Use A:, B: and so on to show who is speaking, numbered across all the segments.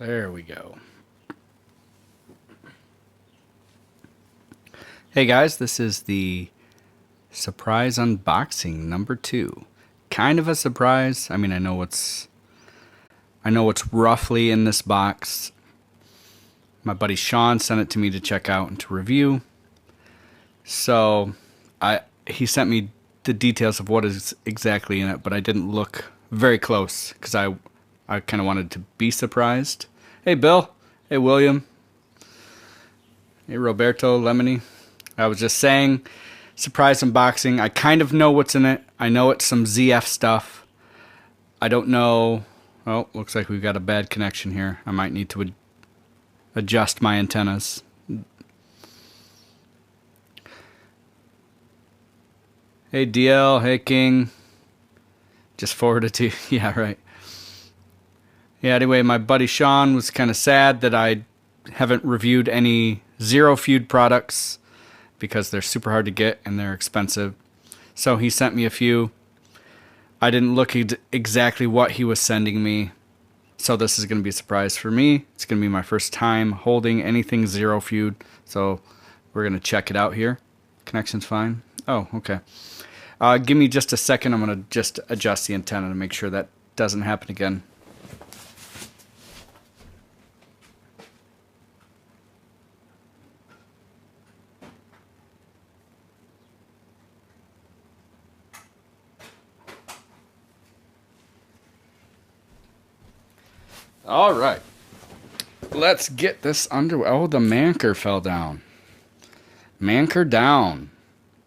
A: There we go. Hey guys, this is the surprise unboxing number 2. Kind of a surprise. I mean, I know what's roughly in this box. My buddy Sean sent it to me to check out and to review. So, he sent me the details of what is exactly in it, but I didn't look very close because I kind of wanted to be surprised. Hey Bill, hey William, hey Roberto, Lemony. I was just saying, surprise unboxing. I kind of know what's in it. I know it's some ZF stuff. I don't know. Oh, looks like we've got a bad connection here. I might need to adjust my antennas. Hey DL, hey King. Just forwarded to you. Yeah, right. Yeah, anyway, my buddy Sean was kind of sad that I haven't reviewed any Zero Feud products because they're super hard to get and they're expensive. So he sent me a few. I didn't look exactly what he was sending me. So this is going to be a surprise for me. It's going to be my first time holding anything Zero Feud. So we're going to check it out here. Connection's fine. Oh, okay. Give me just a second. I'm going to just adjust the antenna to make sure that doesn't happen again. All right. Let's get this underway. Oh, the Manker fell down. Manker down.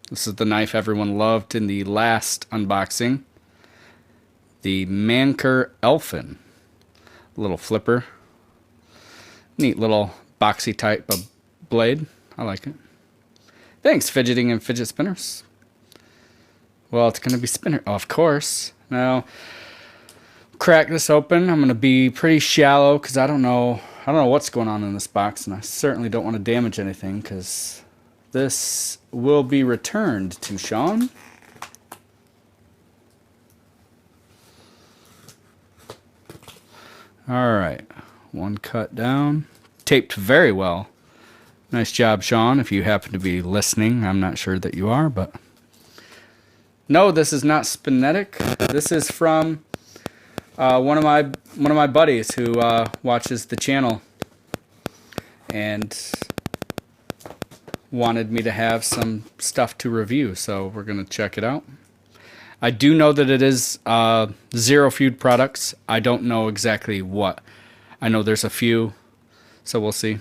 A: This is the knife everyone loved in the last unboxing. The Manker Elfin. Little flipper. Neat little boxy type of blade. I like it. Thanks, Fidgeting and Fidget Spinners. Well, it's going to be spinner. Oh, of course. Now, crack this open. I'm going to be pretty shallow because I don't know what's going on in this box, and I certainly don't want to damage anything because this will be returned to Sean. All right, one cut down, taped very well. Nice job, Sean. If you happen to be listening, I'm not sure that you are, but no, this is not Spinetic. This is from one of my buddies who watches the channel and wanted me to have some stuff to review, so we're gonna check it out. I do know that it is Zero Feud products. I don't know exactly what. I know there's a few, so we'll see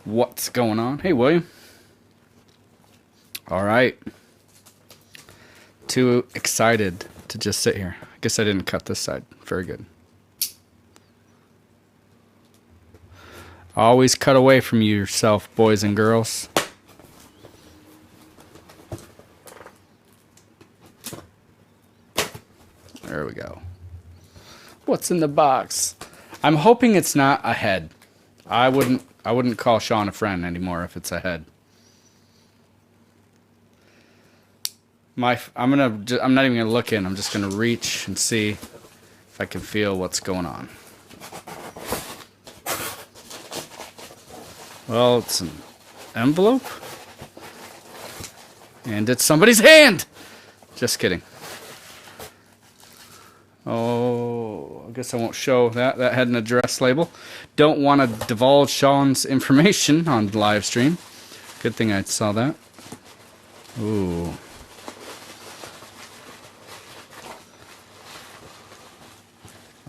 A: what's going on. Hey William. All right. Too excited to just sit here. I guess I didn't cut this side. Very good. Always cut away from yourself, boys and girls. There we go. What's in the box? I'm hoping it's not a head. I wouldn't call Sean a friend anymore if it's a head. I'm not even gonna look in. I'm just gonna reach and see if I can feel what's going on. Well, it's an envelope, and it's somebody's hand. Just kidding. Oh, I guess I won't show that. That had an address label. Don't want to divulge Sean's information on the live stream. Good thing I saw that. Ooh.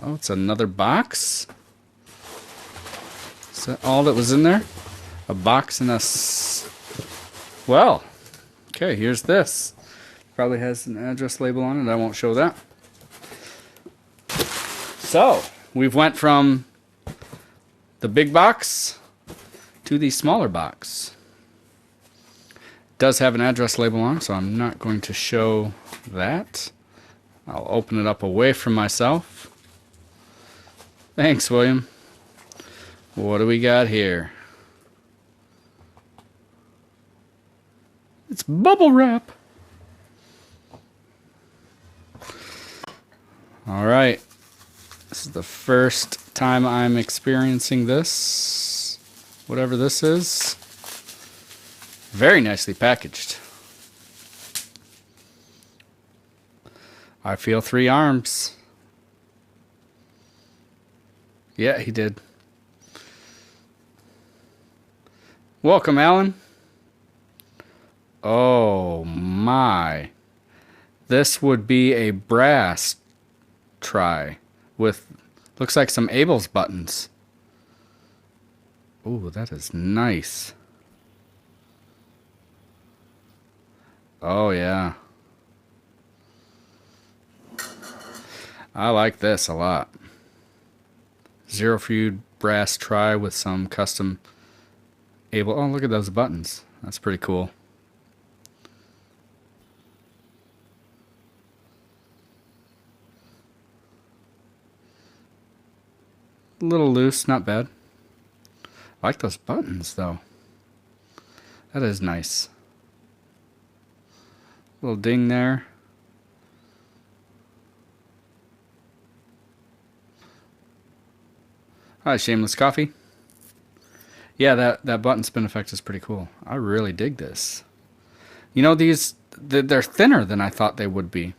A: Oh, it's another box. Is that all that was in there? A box and well, okay, here's this. Probably has an address label on it. I won't show that. So, we've went from the big box to the smaller box. It does have an address label on it, so I'm not going to show that. I'll open it up away from myself. Thanks, William. What do we got here? It's bubble wrap. All right. This is the first time I'm experiencing this. Whatever this is. Very nicely packaged. I feel 3 arms. Yeah, he did. Welcome, Alan. Oh my. This would be a brass try with, looks like some Abel's buttons. Ooh, that is nice. Oh yeah. I like this a lot. Zero feud brass try with some custom Abel. Oh, look at those buttons. That's pretty cool. A little loose, not bad. I like those buttons though. That is nice. Little ding there. Hi, Shameless Coffee. Yeah, that button spin effect is pretty cool. I really dig this. You know, they're thinner than I thought they would be.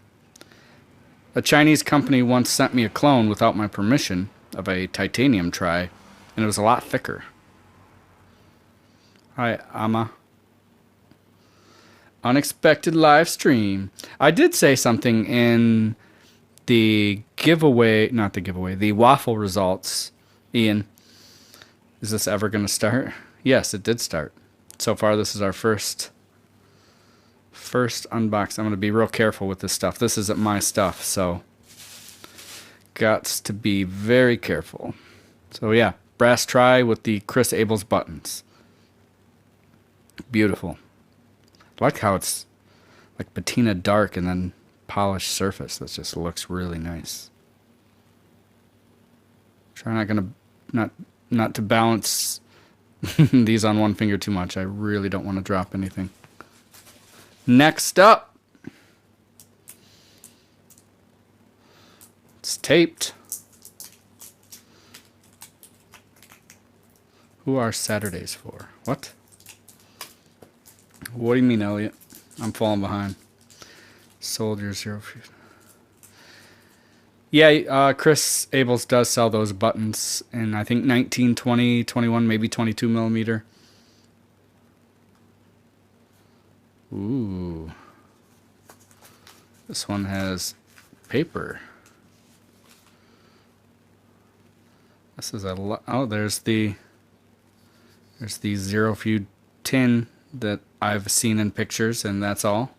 A: A Chinese company once sent me a clone without my permission of a titanium try, and it was a lot thicker. Hi, Ama. Unexpected live stream. I did say something in the giveaway, not the giveaway, the waffle results. Ian, is this ever going to start? Yes, it did start. So far, this is our first unbox. I'm going to be real careful with this stuff. This isn't my stuff, so gots to be very careful. So yeah, brass try with the Chris Abel's buttons. Beautiful. I like how it's like patina dark and then polished surface. That just looks really nice. Try not to balance these on one finger too much. I really don't want to drop anything. Next up, it's taped. Who are Saturdays for? What? What do you mean, Elliot? I'm falling behind. Soldier 0. Yeah, Chris Abels does sell those buttons in, I think, 19, 20, 21, maybe 22 millimeter. Ooh. This one has paper. This is a lot. Oh, there's the Zero Feud tin that I've seen in pictures, and that's all.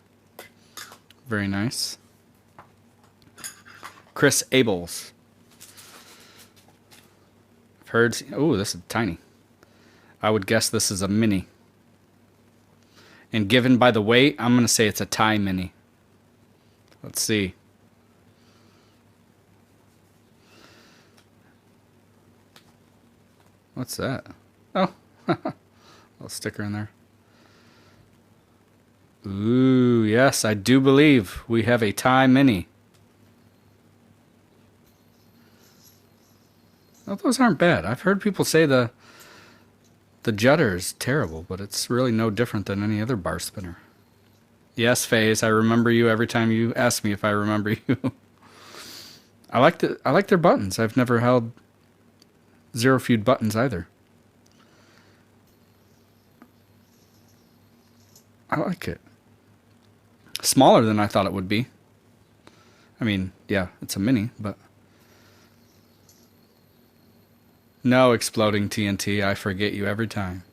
A: Very nice. Chris Abels. I've heard. Oh, this is tiny. I would guess this is a mini. And given by the weight, I'm going to say it's a tie mini. Let's see. What's that? Oh, little sticker in there. Ooh, yes, I do believe we have a tie mini. Oh, those aren't bad. I've heard people say the Judder is terrible, but it's really no different than any other bar spinner. Yes, FaZe, I remember you every time you ask me if I remember you. I like their buttons. I've never held Zero Feud buttons either. I like it. Smaller than I thought it would be. I mean, yeah, it's a mini, but no exploding TNT. I forget you every time.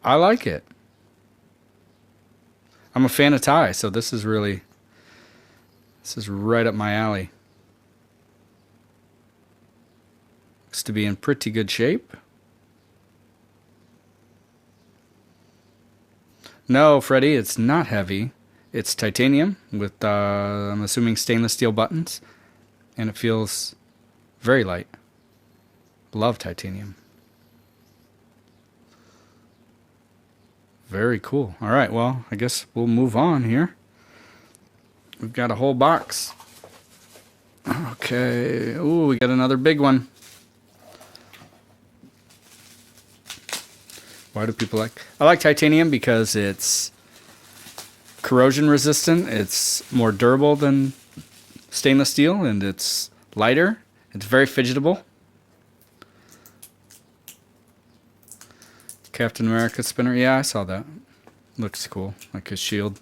A: I like it. I'm a fan of tie, so this is right up my alley. Looks to be in pretty good shape. No, Freddy, it's not heavy. It's titanium with, I'm assuming, stainless steel buttons. And it feels very light. Love titanium. Very cool. All right, well, I guess we'll move on here. We've got a whole box. Okay. Okay. Ooh, we got another big one. Why do people like... I like titanium because it's corrosion resistant. It's more durable than stainless steel, and it's lighter. It's very fidgetable. Captain America spinner. Yeah, I saw that. Looks cool, like his shield.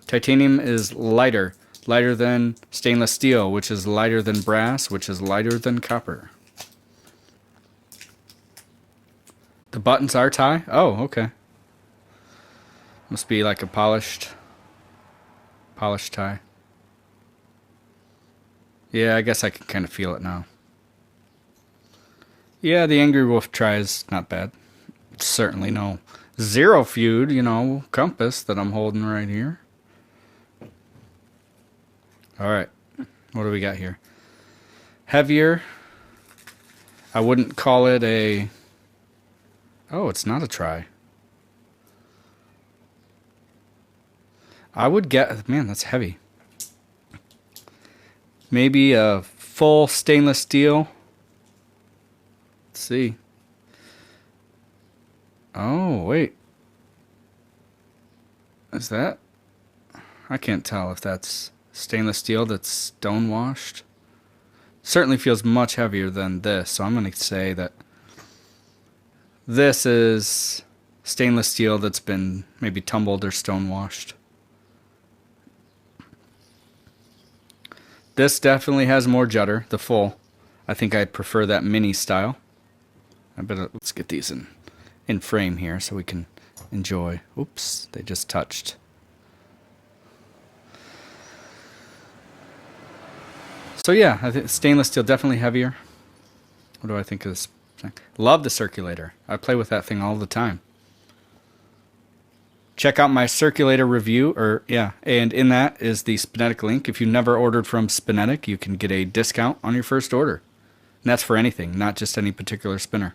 A: Titanium is lighter. Lighter than stainless steel, which is lighter than brass, which is lighter than copper. The buttons are tie? Oh, okay. Must be like a polished tie. Yeah, I guess I can kind of feel it now. Yeah, the Angry Wolf try is not bad. Certainly no Zero Feud, you know, compass that I'm holding right here. Alright, what do we got here? Heavier. I wouldn't call it a... Oh, it's not a try. I would get... Man, that's heavy. Maybe a full stainless steel. Let's see. Oh, wait. Is that... I can't tell if that's stainless steel that's stone washed. Certainly feels much heavier than this, so I'm going to say that this is stainless steel that's been maybe tumbled or stone washed. This definitely has more judder, the full. I think I'd prefer that mini style. I better let's get these in frame here so we can enjoy. Oops, they just touched. So yeah, I think stainless steel definitely heavier. What do I think of this thing? Love the circulator. I play with that thing all the time. Check out my circulator review, and in that is the Spinetic link. If you've never ordered from Spinetic, you can get a discount on your first order. And that's for anything, not just any particular spinner.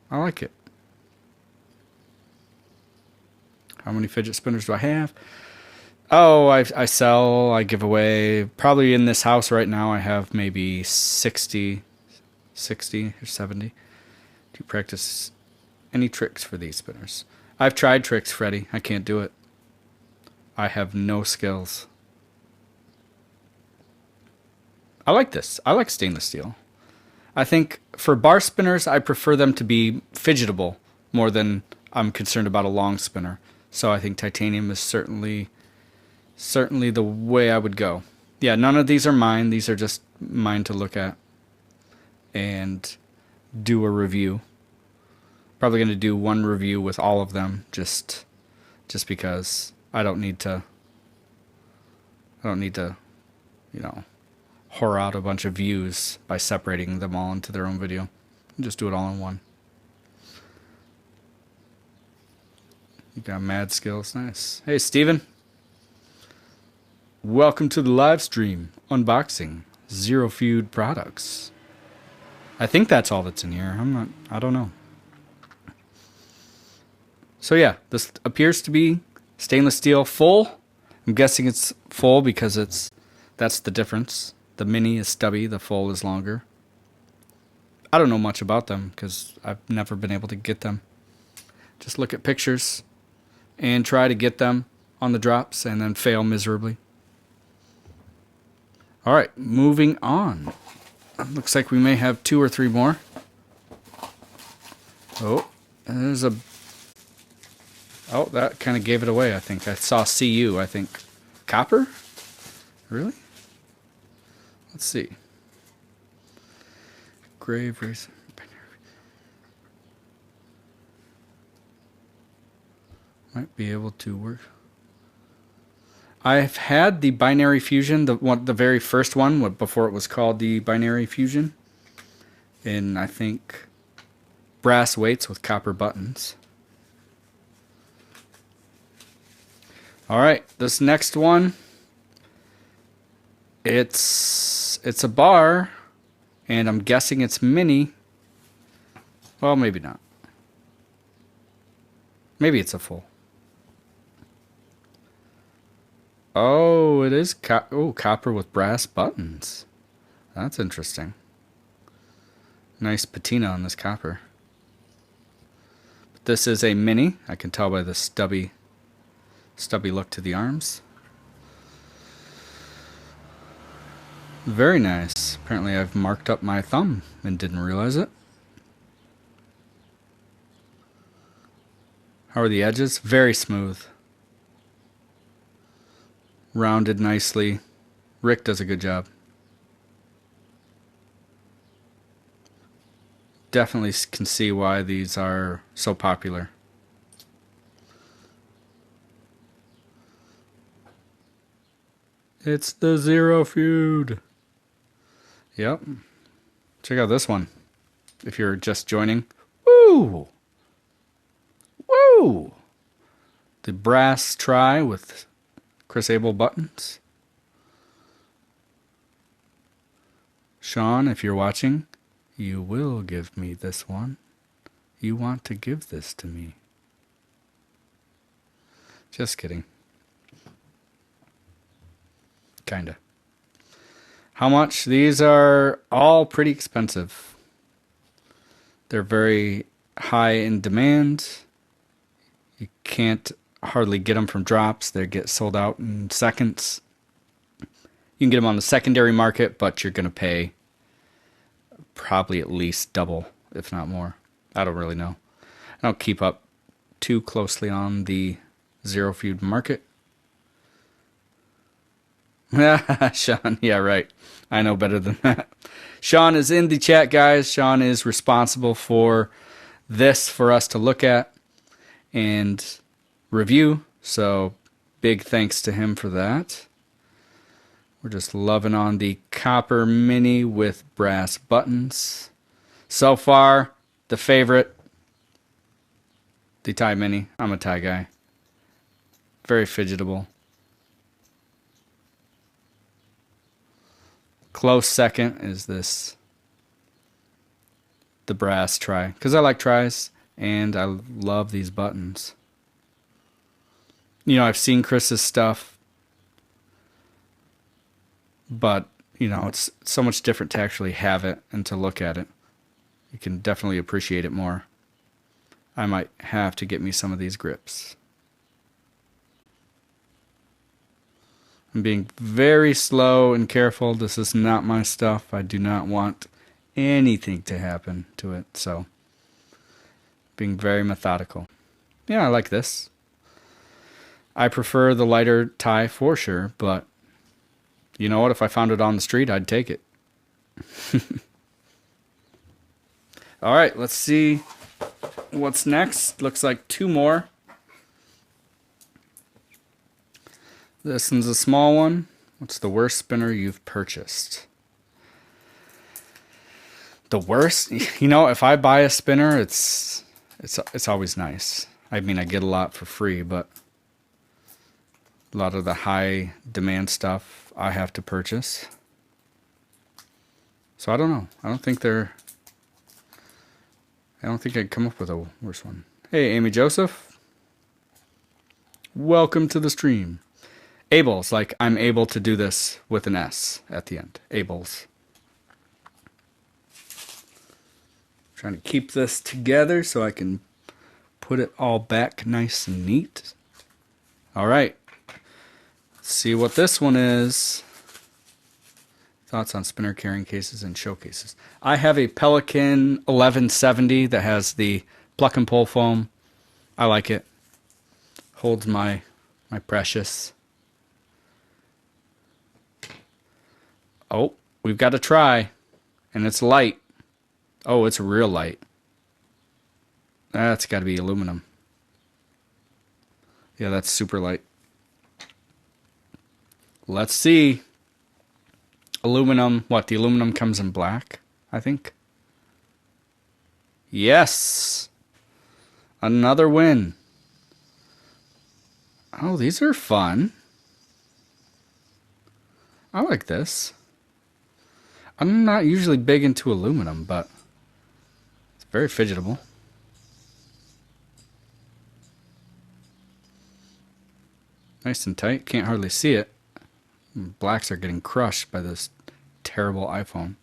A: I like it. How many fidget spinners do I have? Oh, I sell, I give away. Probably in this house right now I have maybe 60 or 70. Do you practice any tricks for these spinners? I've tried tricks, Freddy. I can't do it. I have no skills. I like this. I like stainless steel. I think for bar spinners, I prefer them to be fidgetable more than I'm concerned about a long spinner. So I think titanium is certainly the way I would go. Yeah, none of these are mine. These are just mine to look at and do a review. Probably going to do one review with all of them just because I don't need to, you know, whore out a bunch of views by separating them all into their own video. Just do it all in one. You got mad skills. Nice. Hey, Steven. Welcome to the live stream. Unboxing Zero Feud products. I think that's all that's in here. I don't know. So yeah, this appears to be stainless steel full. I'm guessing it's full because that's the difference. The mini is stubby, the full is longer. I don't know much about them because I've never been able to get them. Just look at pictures and try to get them on the drops and then fail miserably. All right, moving on. Looks like we may have 2 or 3 more. Oh, there's a... Oh, that kind of gave it away, I think. I saw CU, I think. Copper? Really? Let's see. Grave race. Might be able to work. I've had the Binary Fusion, the very first one, before it was called the Binary Fusion. In, I think, brass weights with copper buttons. Alright, this next one, it's a bar, and I'm guessing it's mini. Well, maybe not. Maybe it's a full. Oh, it is copper with brass buttons. That's interesting. Nice patina on this copper. But this is a mini. I can tell by the stubby look to the arms. Very nice. Apparently I've marked up my thumb and didn't realize it. How are the edges? Very smooth. Rounded nicely. Rick does a good job. Definitely can see why these are so popular. It's the Zero Feud. Yep. Check out this one. If you're just joining. Woo! Woo! The brass try with Chris Abel buttons. Sean, if you're watching, you will give me this one. You want to give this to me. Just kidding. Kinda. How much? These are all pretty expensive. They're very high in demand. You can't hardly get them from drops. They get sold out in seconds. You can get them on the secondary market, but you're going to pay probably at least double, if not more. I don't really know. I don't keep up too closely on the Zero Feud market. Sean, yeah, right. I know better than that. Sean is in the chat, guys. Sean is responsible for this for us to look at and review. So big thanks to him for that. We're just loving on the copper mini with brass buttons. So far, the favorite, the tie mini. I'm a tie guy. Very fidgetable. Close second is this, the brass try, because I like tries and I love these buttons. You know, I've seen Chris's stuff, but you know, it's so much different to actually have it and to look at it. You can definitely appreciate it more. I might have to get me some of these grips. I'm being very slow and careful. This is not my stuff. I do not want anything to happen to it. So, being very methodical. Yeah, I like this. I prefer the lighter tie for sure, but you know what? If I found it on the street, I'd take it. All right, let's see what's next. Looks like two more. This one's a small one. What's the worst spinner you've purchased? The worst? You know, if I buy a spinner, it's always nice. I mean, I get a lot for free, but a lot of the high demand stuff I have to purchase. So I don't know. I don't think I'd come up with a worse one. Hey, Amy Joseph. Welcome to the stream. Abel's, like I'm able to do this with an S at the end. Abel's. Trying to keep this together so I can put it all back nice and neat. All right. Let's see what this one is. Thoughts on spinner carrying cases and showcases. I have a Pelican 1170 that has the pluck and pull foam. I like it. Holds my precious. Oh, we've got a try. And it's light. Oh, it's real light. That's got to be aluminum. Yeah, that's super light. Let's see. Aluminum. What? The aluminum comes in black, I think. Yes. Another win. Oh, these are fun. I like this. I'm not usually big into aluminum, but it's very Nice and tight. Can't hardly see it. Blacks are getting crushed by this terrible iPhone.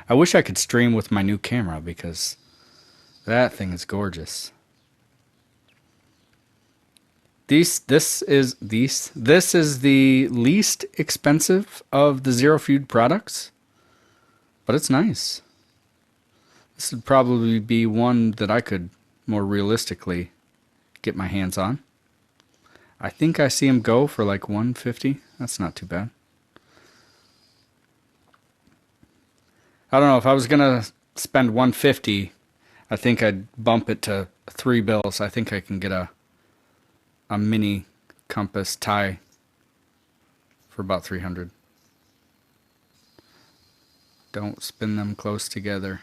A: I wish I could stream with my new camera because that thing is gorgeous. This is the least expensive of the Zero Food products, but it's nice. This would probably be one that I could more realistically get my hands on. I think I see him go for like 150. That's not too bad. I don't know, if I was gonna spend 150, I think I'd bump it to 3 bills. I think I can get a mini compass tie for about 300. Don't spin them close together.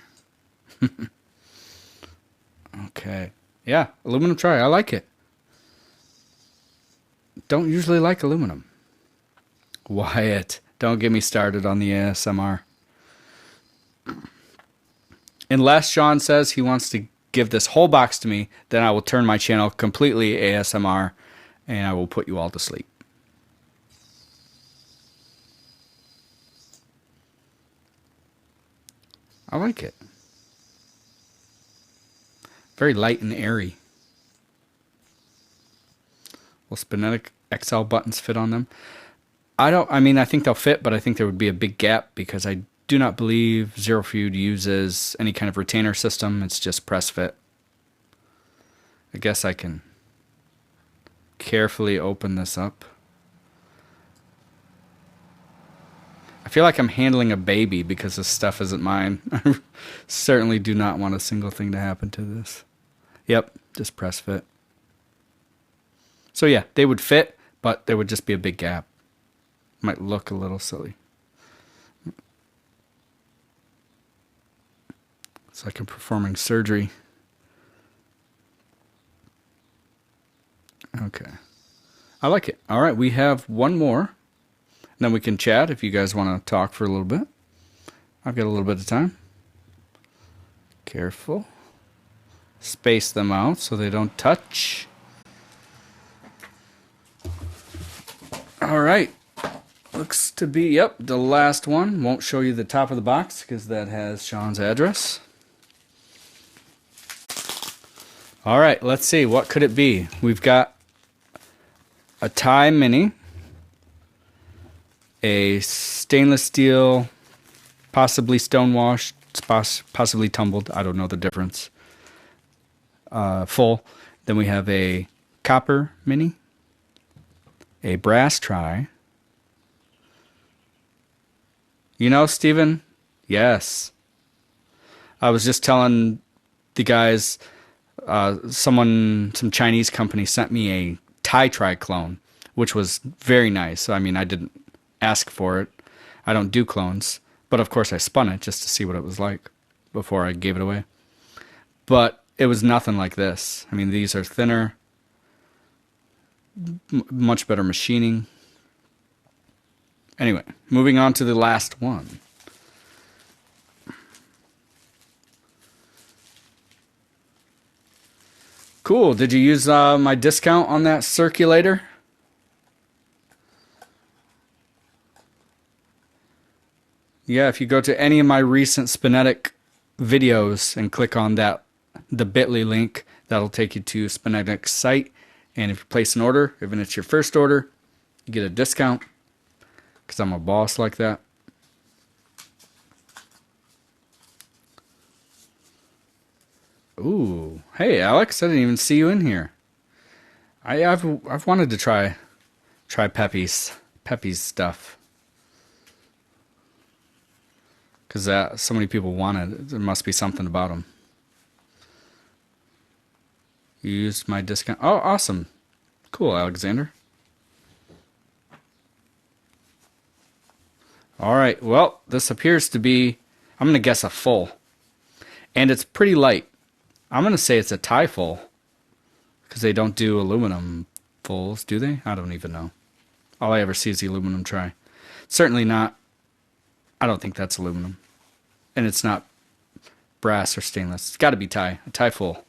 A: Okay. Yeah, aluminum try. I like it. Don't usually like aluminum. Wyatt, don't get me started on the ASMR. Unless Sean says he wants to give this whole box to me, then I will turn my channel completely ASMR and I will put you all to sleep. I like it. Very light and airy. Will Spinetic XL buttons fit on them? I think they'll fit, but I think there would be a big gap because I do not believe Zero Food uses any kind of retainer system. It's just press fit. I guess I can carefully open this up. I feel like I'm handling a baby because this stuff isn't mine. I certainly do not want a single thing to happen to this. Yep, just press fit. So yeah, they would fit, but there would just be a big gap. Might look a little silly. It's like I'm performing surgery. Okay. I like it. All right, we have one more. Then we can chat if you guys want to talk for a little bit. I've got a little bit of time. Careful. Space them out so they don't touch. All right. Looks to be, yep, the last one. Won't show you the top of the box because that has Sean's address. All right, let's see. What could it be? We've got a Thai Mini, a stainless steel, possibly stonewashed, possibly tumbled. I don't know the difference. Full. Then we have a copper Mini, a brass Tri. You know, Steven? Yes. I was just telling the guys, some Chinese company sent me a Thai Tri clone, which was very nice. I mean, I didn't ask for it. I don't do clones. But of course I spun it just to see what it was like before I gave it away. But it was nothing like this. I mean, these are thinner, much better machining. Anyway, moving on to the last one. Cool. Did you use my discount on that circulator? Yeah, if you go to any of my recent Spinetic videos and click on that, the bit.ly link, that'll take you to Spinetic's site. And if you place an order, even if it's your first order, you get a discount. Because I'm a boss like that. Ooh, hey Alex, I didn't even see you in here. I've wanted to try Pepe's stuff. Because so many people want it. There must be something about them. You used my discount. Oh, awesome. Cool, Alexander. All right, well, this appears to be, I'm going to guess a full. And it's pretty light. I'm going to say it's a Thai full. Because they don't do aluminum fulls, do they? I don't even know. All I ever see is the aluminum Tri. Certainly not. I don't think that's aluminum. And it's not brass or stainless. It's got to be Thai. A Thai full.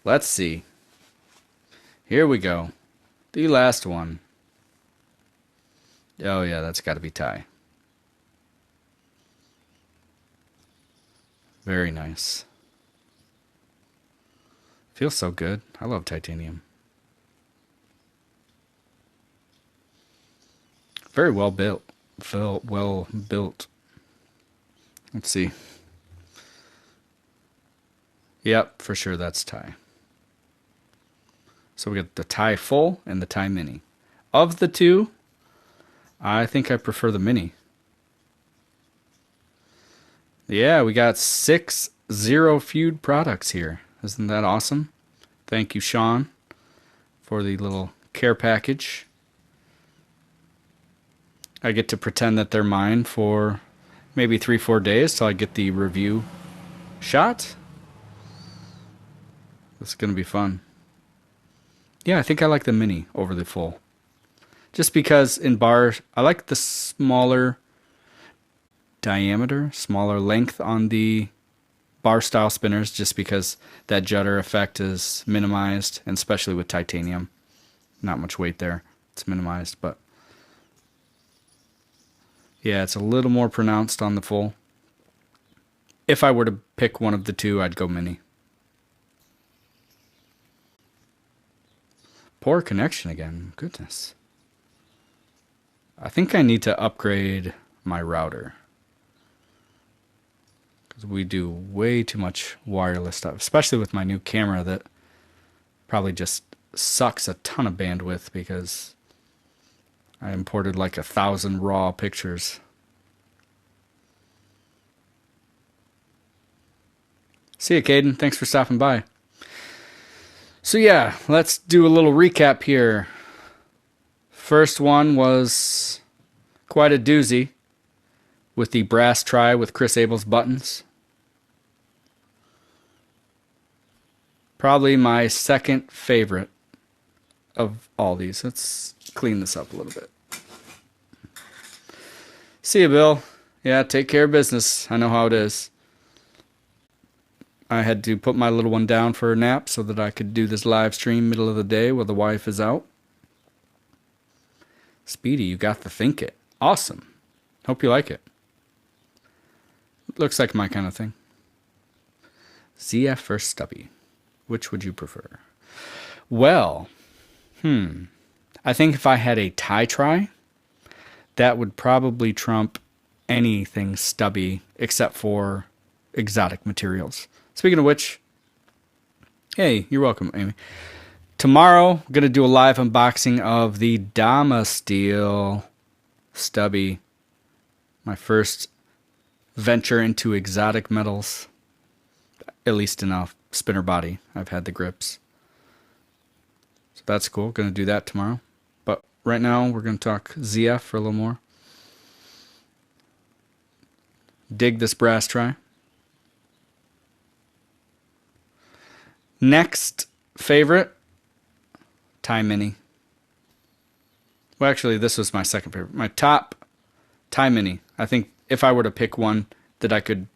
A: Let's see. Here we go. The last one. Oh yeah, that's got to be Ty. Very nice. Feels so good. I love titanium. Very well built. Well built. Let's see. Yep, for sure that's Ty. So we got the Ty Full and the Ty Mini. Of the two, I think I prefer the Mini. Yeah, we got 6 Zero Feud products here. Isn't that awesome? Thank you, Sean, for the little care package. I get to pretend that they're mine for maybe 3-4 days till I get the review shot. This is going to be fun. Yeah, I think I like the Mini over the Full. Just because in bar, I like the smaller diameter, smaller length on the bar style spinners, just because that judder effect is minimized, and especially with titanium. Not much weight there. It's minimized, but yeah, it's a little more pronounced on the Full. If I were to pick one of the two, I'd go Mini. Poor connection again. Goodness. I think I need to upgrade my router, because we do way too much wireless stuff, especially with my new camera that probably just sucks a ton of bandwidth because I imported like 1,000 raw pictures. See you, Caden. Thanks for stopping by. So yeah, let's do a little recap here. First one was quite a doozy with the brass try with Chris Abel's buttons. Probably my second favorite of all these. Let's clean this up a little bit. See you, Bill. Yeah, take care of business. I know how it is. I had to put my little one down for a nap so that I could do this live stream middle of the day while the wife is out. Speedy, you got the Think It. Awesome. Hope you like it. Looks like my kind of thing. ZF or Stubby? Which would you prefer? Well, I think if I had a tie try, that would probably trump anything Stubby except for exotic materials. Speaking of which, hey, you're welcome, Amy. Tomorrow, I'm going to do a live unboxing of the Damasteel Stubby. My first venture into exotic metals, at least in a spinner body. I've had the grips. So that's cool. Going to do that tomorrow. But right now, we're going to talk ZF for a little more. Dig this brass try. Next favorite, Ty Mini. Well, actually, this was my second favorite. My top, Ty Mini. I think if I were to pick one that I could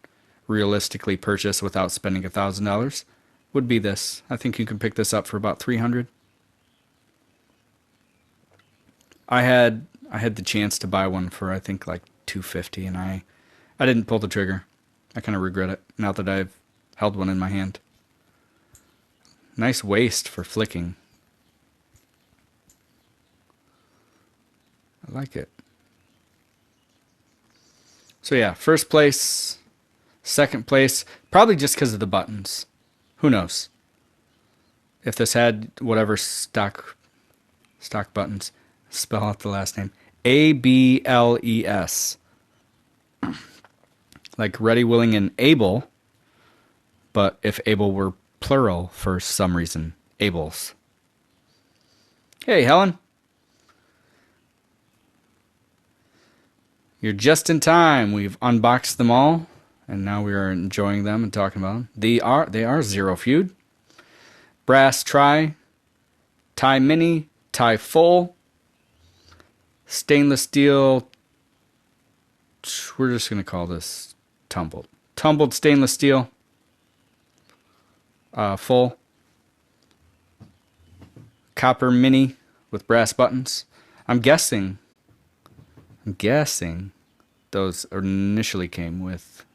A: realistically purchase without spending $1,000, would be this. I think you can pick this up for about $300. I had the chance to buy one for I think like $250, and I didn't pull the trigger. I kind of regret it now that I've held one in my hand. Nice waist for flicking. I like it. So yeah, first place, second place, probably just because of the buttons. Who knows? If this had whatever stock buttons, spell out the last name. ABLES. Like ready, willing, and able. But if able were plural for some reason. Ables. Hey, Helen. You're just in time. We've unboxed them all, and now we are enjoying them and talking about them. They are Zero Feud. Brass Try. Ty Mini. Ty Full. Stainless steel. We're just going to call this tumbled. Tumbled stainless steel. Full. Copper Mini with brass buttons. I'm guessing those initially came with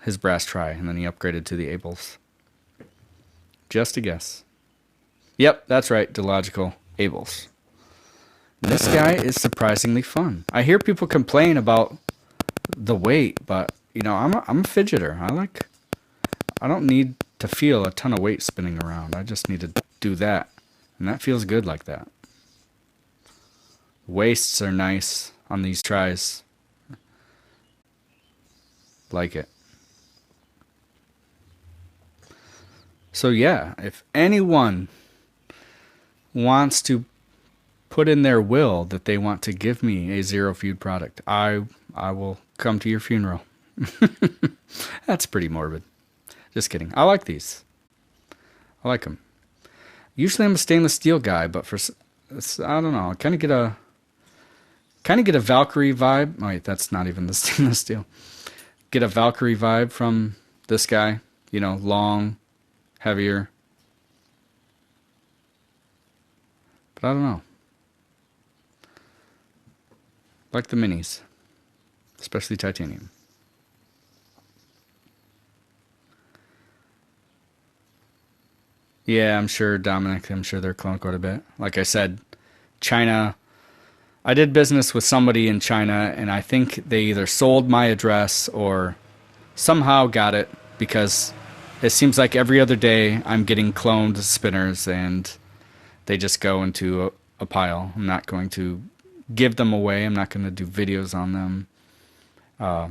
A: his brass tri, and then he upgraded to the Abels. Just a guess. Yep, that's right, Delogical Abels. This guy is surprisingly fun. I hear people complain about the weight, but you know, I'm a fidgeter. I don't need to feel a ton of weight spinning around. I just need to do that, and that feels good like that. Waists are nice on these tries. Like it. So yeah, if anyone wants to put in their will that they want to give me a Zero Feud product, I will come to your funeral. That's pretty morbid. Just kidding. I like these. I like them. Usually I'm a stainless steel guy, but I don't know. I kind of get a Valkyrie vibe. Wait, that's not even the stainless steel. Get a Valkyrie vibe from this guy. You know, long, heavier. But I don't know. Like the minis, especially titanium. Yeah, I'm sure, Dominic, I'm sure they're cloned quite a bit. Like I said, China, I did business with somebody in China, and I think they either sold my address or somehow got it, because it seems like every other day I'm getting cloned spinners, and they just go into a pile. I'm not going to give them away. I'm not going to do videos on them. A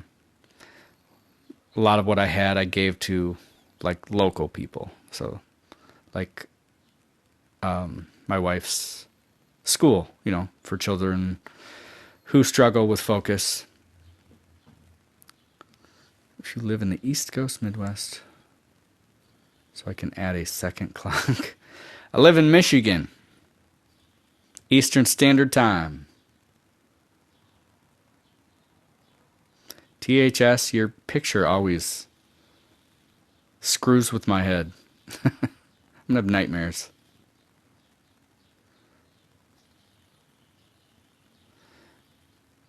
A: lot of what I had I gave to like local people. So like my wife's school, you know, for children who struggle with focus. If you live in the East Coast Midwest, so I can add a second clock. I live in Michigan, Eastern Standard Time. THS, your picture always screws with my head. I'm gonna have nightmares.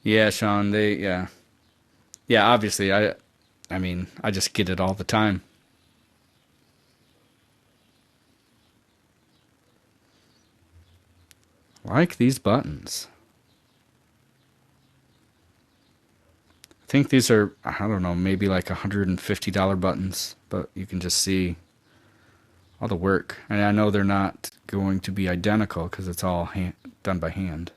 A: Yeah, Sean, yeah. Yeah, obviously, I mean, I just get it all the time. Like these buttons. I think these are, I don't know, maybe like $150 buttons, but you can just see all the work. And I know they're not going to be identical because it's all done by hand.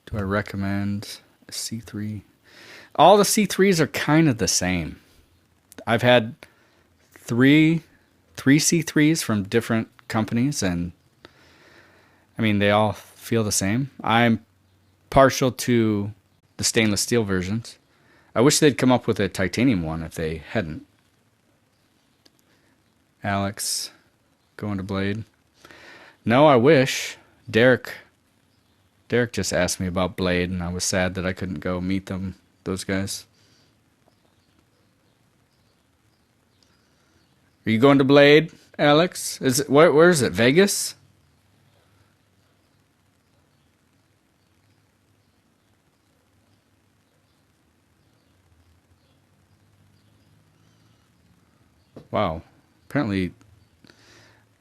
A: Do I recommend a C3? All the C3s are kind of the same. I've had three C3s from different companies, and I mean, they all feel the same. I'm partial to the stainless steel versions. I wish they'd come up with a titanium one if they hadn't. Alex, going to Blade. No, I wish. Derek just asked me about Blade, and I was sad that I couldn't go meet them, those guys. Are you going to Blade, Alex? Is it where is it? Vegas? Wow. Apparently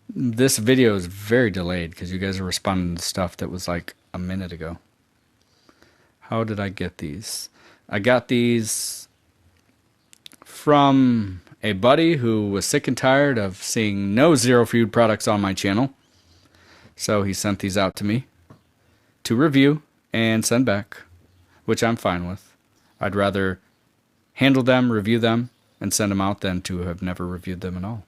A: this video is very delayed because you guys are responding to stuff that was like a minute ago. How did I get these? I got these from a buddy who was sick and tired of seeing no Zero Feud products on my channel. So he sent these out to me to review and send back, which I'm fine with. I'd rather handle them, review them, and send them out than to have never reviewed them at all.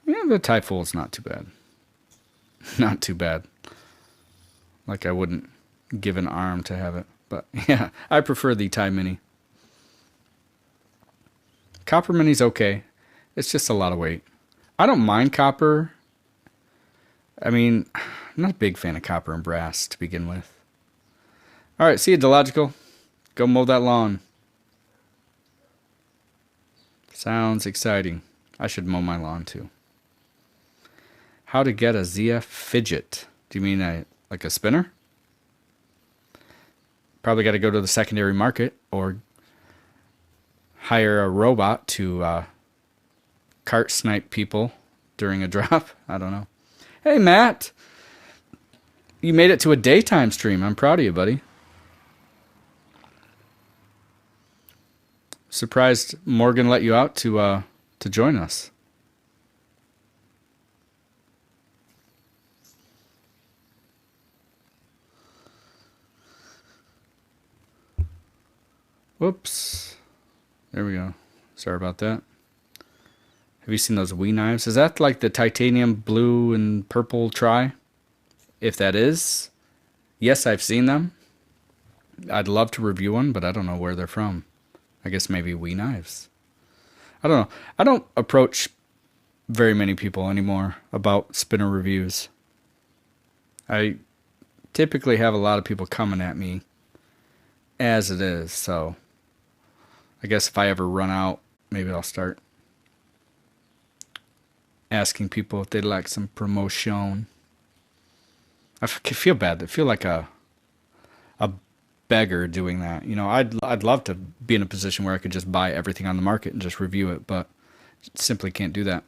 A: Yeah, the Typhool is not too bad. Not too bad. Like I wouldn't give an arm to have it. But yeah, I prefer the Ty Mini. Copper Mini's okay. It's just a lot of weight. I don't mind copper. I mean, I'm not a big fan of copper and brass to begin with. All right, see you, Delogical. Go mow that lawn. Sounds exciting. I should mow my lawn too. How to get a ZF fidget? Do you mean like a spinner? Probably got to go to the secondary market or hire a robot to cart snipe people during a drop. I don't know. Hey, Matt. You made it to a daytime stream. I'm proud of you, buddy. Surprised Morgan let you out to join us. Whoops. There we go. Sorry about that. Have you seen those Wii knives? Is that like the titanium blue and purple try? If that is, yes, I've seen them. I'd love to review one, but I don't know where they're from. I guess maybe Wii knives. I don't know. I don't approach very many people anymore about spinner reviews. I typically have a lot of people coming at me as it is, so I guess if I ever run out, maybe I'll start asking people if they'd like some promotion. I feel bad. I feel like a beggar doing that. You know, I'd love to be in a position where I could just buy everything on the market and just review it, but simply can't do that.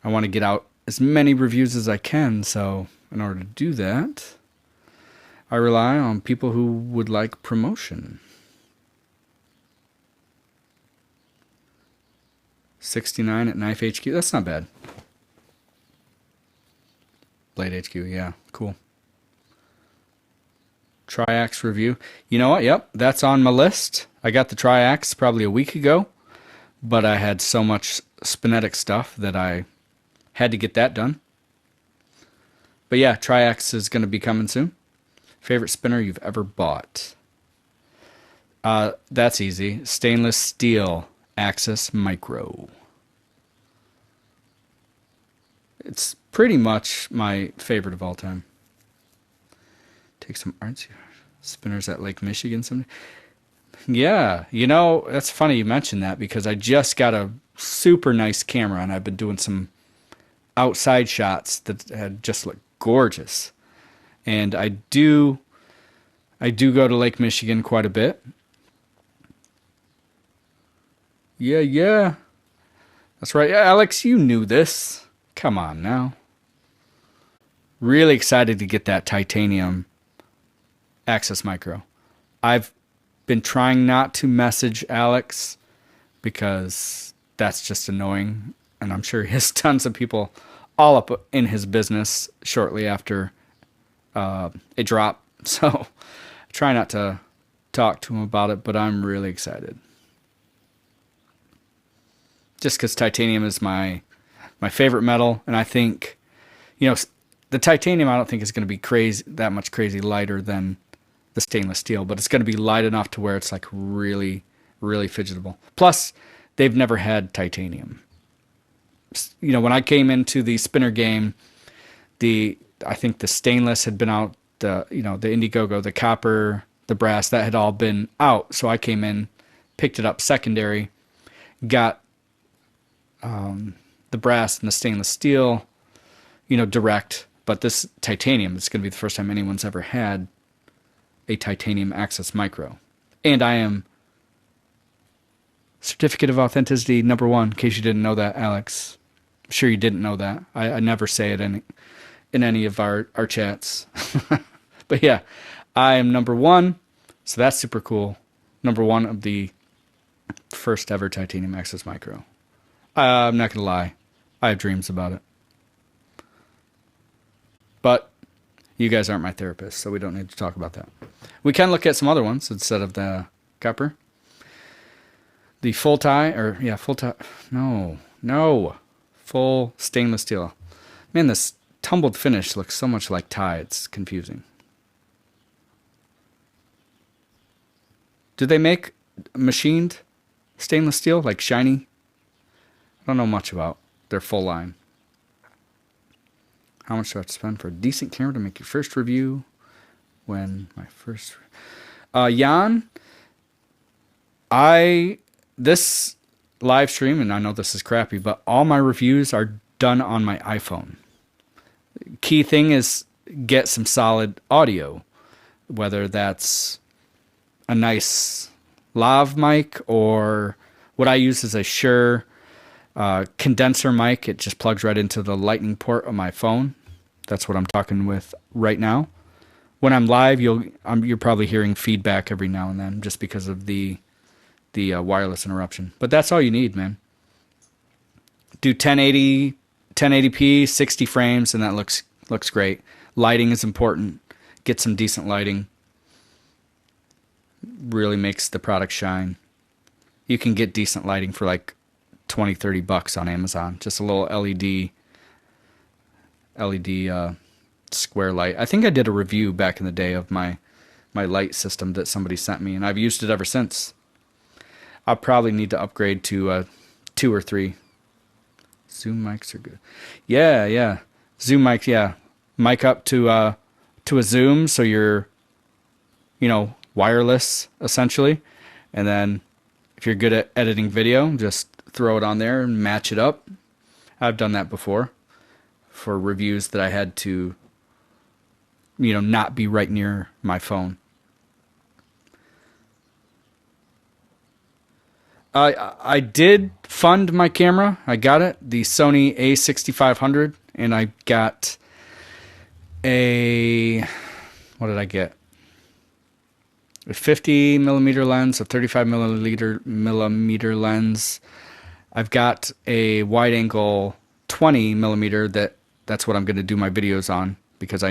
A: I want to get out as many reviews as I can, so in order to do that, I rely on people who would like promotion. 69 at Knife HQ. That's not bad. Blade HQ, yeah, cool. Triax review. You know what? Yep, that's on my list. I got the Triax probably a week ago, but I had so much Spinetic stuff that I had to get that done. But yeah, Triax is going to be coming soon. Favorite spinner you've ever bought? That's easy. Stainless steel Axis Micro. It's pretty much my favorite of all time. Take some artsy spinners at Lake Michigan someday. Yeah, you know, that's funny you mentioned that because I just got a super nice camera and I've been doing some outside shots that had just looked gorgeous. And I do go to Lake Michigan quite a bit. Yeah. That's right. Yeah, Alex, you knew this. Come on now. Really excited to get that titanium Axis Micro. I've been trying not to message Alex because that's just annoying. And I'm sure he has tons of people all up in his business shortly after it dropped. So I try not to talk to him about it, but I'm really excited. Just because titanium is my favorite metal, and I think, you know, the titanium I don't think is going to be that much crazy lighter than the stainless steel, but it's going to be light enough to where it's like really, really fidgetable. Plus, they've never had titanium. You know, when I came into the spinner game, I think the stainless had been out, the Indiegogo, the copper, the brass, that had all been out. So I came in, picked it up secondary, got the brass and the stainless steel, you know, direct. But this titanium, it's going to be the first time anyone's ever had a titanium Axis Micro. And I am certificate of authenticity #1, in case you didn't know that, Alex. I'm sure you didn't know that. I never say it in any of our chats. But yeah, I am #1, so that's super cool. #1 of the first ever titanium Axis Micro. I'm not going to lie. I have dreams about it. But you guys aren't my therapist, so we don't need to talk about that. We can look at some other ones instead of the copper. The full stainless steel. Man, this tumbled finish looks so much like tie. It's confusing. Do they make machined stainless steel, like shiny? I don't know much about their full line. How much do I have to spend for a decent camera to make your first review? When my first... Jan, this live stream, and I know this is crappy, but all my reviews are done on my iPhone. Key thing is get some solid audio, whether that's a nice lav mic or what I use is a Shure condenser mic. It just plugs right into the lightning port of my phone. That's what I'm talking with right now. When I'm live, you're probably hearing feedback every now and then just because of the wireless interruption. But that's all you need, man. Do 1080p, 60 frames, and that looks great. Lighting is important. Get some decent lighting. Really makes the product shine. You can get decent lighting for like $20-30 on Amazon. Just a little LED square light. I think I did a review back in the day of my light system that somebody sent me, and I've used it ever since. I'll probably need to upgrade to 2 or 3. Zoom mics are good. Yeah. Zoom mics, yeah. Mic up to a Zoom, so you're, wireless essentially. And then if you're good at editing video, just throw it on there and match it up. I've done that before for reviews that I had to, not be right near my phone. I did fund my camera. I got it, the Sony A6500, and I got what did I get? A 50 millimeter lens, a 35 millimeter lens. I've got a wide angle 20 millimeter that's what I'm going to do my videos on, because I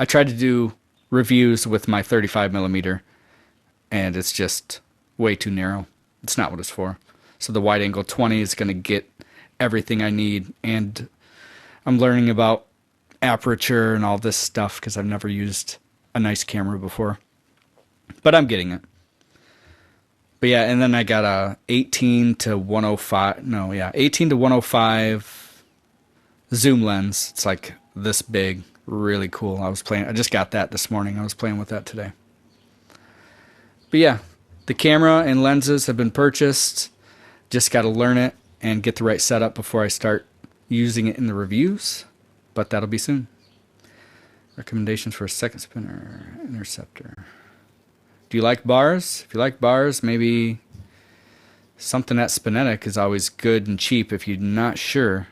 A: tried to do reviews with my 35 millimeter and it's just way too narrow. It's not what it's for. So the wide angle 20 is going to get everything I need, and I'm learning about aperture and all this stuff because I've never used a nice camera before. But I'm getting it. But yeah, and then I got a 18 to 105 zoom lens. It's like this big, really cool. I just got that this morning. I was playing with that today. But yeah, the camera and lenses have been purchased. Just got to learn it and get the right setup before I start using it in the reviews. But that'll be soon. Recommendations for a second spinner interceptor. Do you like bars? If you like bars, maybe something at Spinetic is always good and cheap if you're not sure.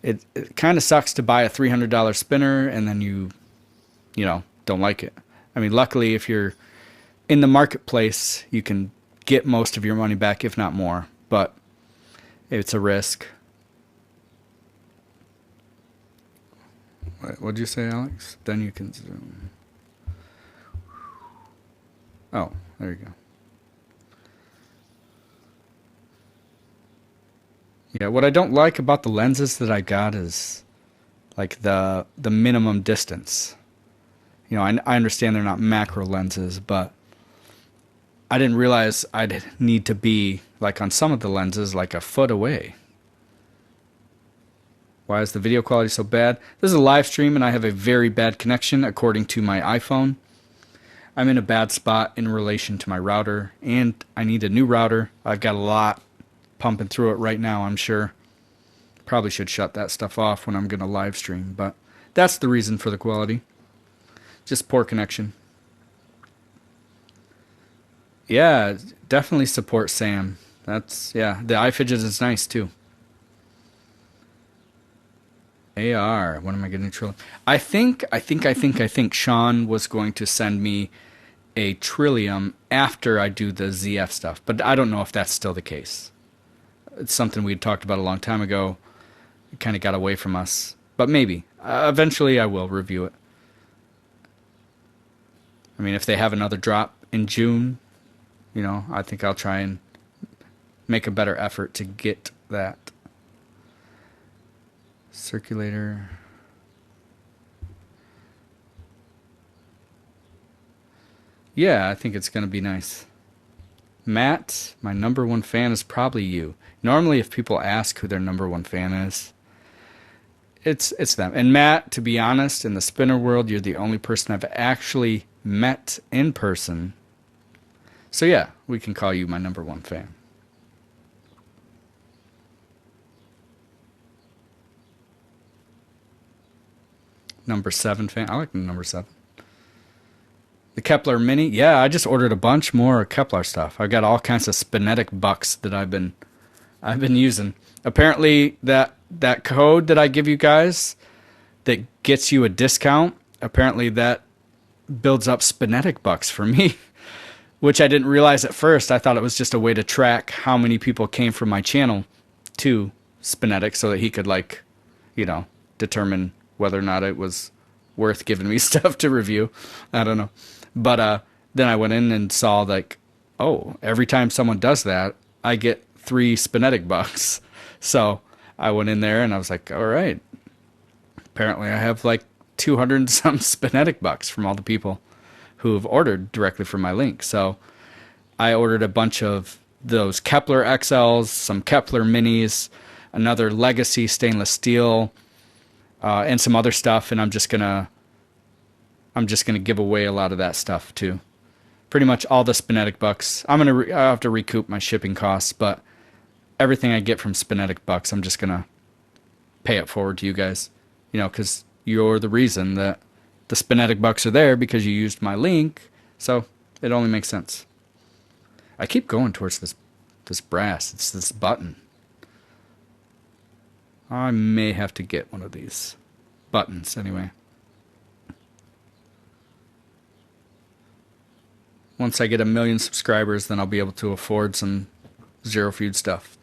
A: It kind of sucks to buy a $300 spinner and then you don't like it. I mean, luckily, if you're in the marketplace, you can get most of your money back, if not more. But it's a risk. What'd you say, Alex? Then you can zoom. Oh, there you go. Yeah, what I don't like about the lenses that I got is like the minimum distance. I understand they're not macro lenses, but I didn't realize I'd need to be, like on some of the lenses, like a foot away. Why is the video quality so bad? This is a live stream and I have a very bad connection according to my iPhone. I'm in a bad spot in relation to my router, and I need a new router. I've got a lot pumping through it right now, I'm sure. Probably should shut that stuff off when I'm going to live stream, but that's the reason for the quality. Just poor connection. Yeah, definitely support Sam. The iFidget is nice too. AR, when am I getting Trillium? I think Sean was going to send me a Trillium after I do the ZF stuff, but I don't know if that's still the case. It's something we had talked about a long time ago. It kind of got away from us, but maybe. Eventually I will review it. I mean, if they have another drop in June, I think I'll try and make a better effort to get that. Circulator. Yeah, I think it's going to be nice. Matt, my number one fan is probably you. Normally, if people ask who their number one fan is, It's them. And Matt, to be honest, in the spinner world, you're the only person I've actually met in person. So yeah, we can call you my number one fan. Number 7 fan. I like the number 7. The Kepler Mini. Yeah, I just ordered a bunch more Kepler stuff. I've got all kinds of Spinetic bucks that I've been using. Apparently that code that I give you guys that gets you a discount, apparently that builds up Spinetic bucks for me, which I didn't realize at first. I thought it was just a way to track how many people came from my channel to Spinetic so that he could determine whether or not it was worth giving me stuff to review. I don't know. But then I went in and saw oh, every time someone does that, I get 3 Spinetic bucks. So I went in there and I was like, all right. Apparently I have 200 and some Spinetic bucks from all the people who have ordered directly from my link. So I ordered a bunch of those Kepler XLs, some Kepler Minis, another Legacy stainless steel, and some other stuff. And I'm just gonna give away a lot of that stuff too. Pretty much all the Spinetic bucks. I'll have to recoup my shipping costs, but everything I get from Spinetic bucks, I'm just gonna pay it forward to you guys. Because you're the reason that the Spinetic bucks are there, because you used my link. So it only makes sense. I keep going towards this brass. It's this button. I may have to get one of these buttons anyway. Once I get 1 million subscribers, then I'll be able to afford some Zero Feud stuff.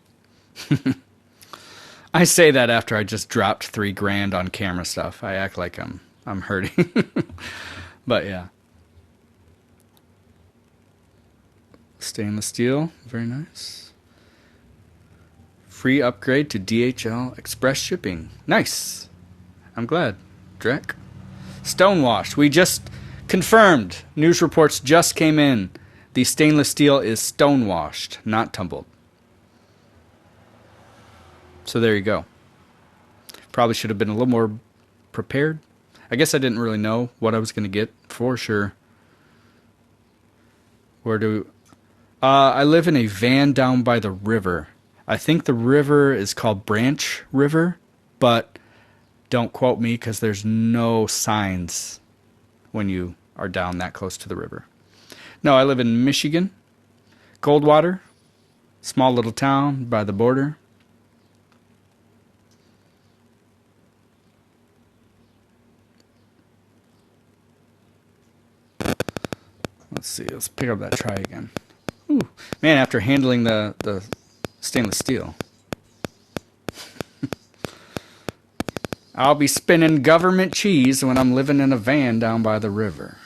A: I say that after I just dropped $3,000 on camera stuff. I act like I'm hurting. But yeah. Stainless steel, very nice. Free upgrade to DHL Express shipping. Nice. I'm glad, Drek. Stonewashed. We just confirmed. News reports just came in. The stainless steel is stonewashed, not tumbled. So there you go. Probably should have been a little more prepared. I guess I didn't really know what I was going to get for sure. I live in a van down by the river. I think the river is called Branch River, but don't quote me because there's no signs when you are down that close to the river. No, I live in Michigan. Coldwater. Small little town by the border. Let's see. Let's pick up that try again. Ooh, man, after handling the stainless steel. I'll be spinning government cheese when I'm living in a van down by the river.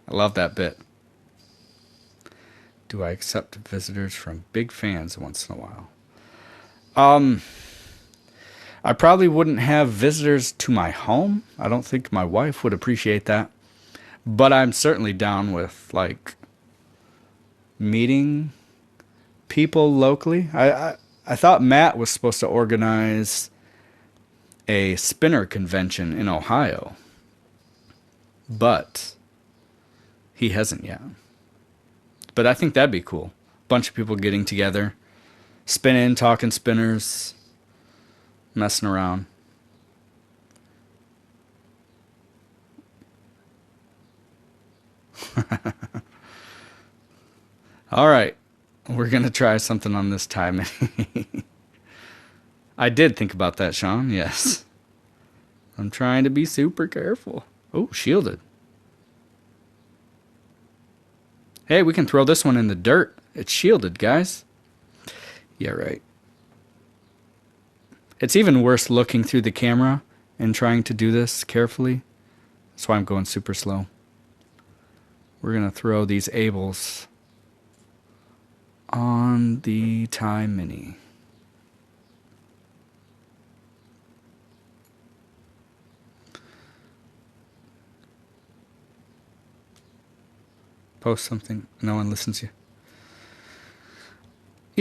A: I love that bit. Do I accept visitors from big fans once in a while? I probably wouldn't have visitors to my home. I don't think my wife would appreciate that. But I'm certainly down with meeting people locally. I thought Matt was supposed to organize a spinner convention in Ohio, but he hasn't yet. But I think that'd be cool. Bunch of people getting together, spinning, talking spinners, messing around. All right. We're going to try something on this time. I did think about that, Sean. Yes. I'm trying to be super careful. Oh, shielded. Hey, we can throw this one in the dirt. It's shielded, guys. Yeah, right. It's even worse looking through the camera and trying to do this carefully. That's why I'm going super slow. We're going to throw these Ables on the Thai Mini. Post something. No one listens to you.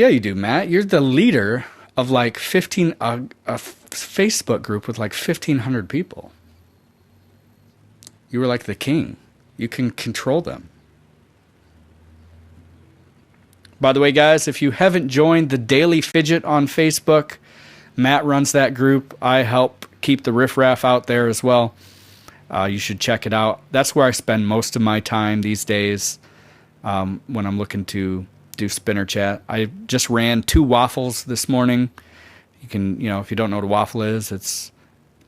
A: Yeah, you do, Matt. You're the leader of like 15, a Facebook group with like 1,500 people. You were like the king. You can control them. By the way, guys, if you haven't joined the Daily Fidget on Facebook, Matt runs that group. I help keep the riffraff out there as well. You should check it out. That's where I spend most of my time these days when I'm looking to do spinner chat. I just ran 2 waffles this morning. You can, if you don't know what a waffle is, it's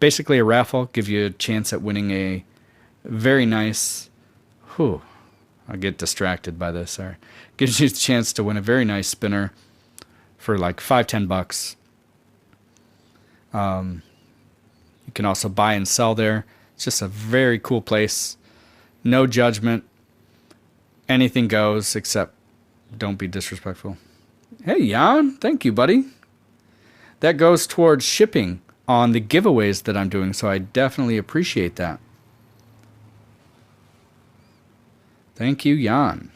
A: basically a raffle. Give you a chance at winning a very nice. I get distracted by this. Sorry. Gives you a chance to win a very nice spinner for like $5-10. You can also buy and sell there. It's just a very cool place. No judgment. Anything goes, except don't be disrespectful. Hey, Jan. Thank you, buddy. That goes towards shipping on the giveaways that I'm doing, so I definitely appreciate that. Thank you, Jan.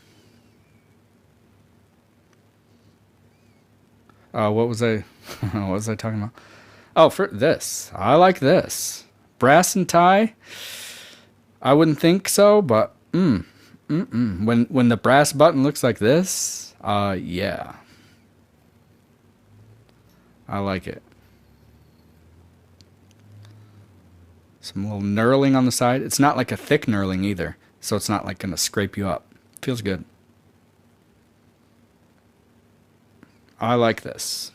A: What was I talking about? Oh, for this. I like this. Brass and tie? I wouldn't think so, but when the brass button looks like this, yeah. I like it. Some little knurling on the side. It's not like a thick knurling either, so it's not like going to scrape you up. Feels good. I like this.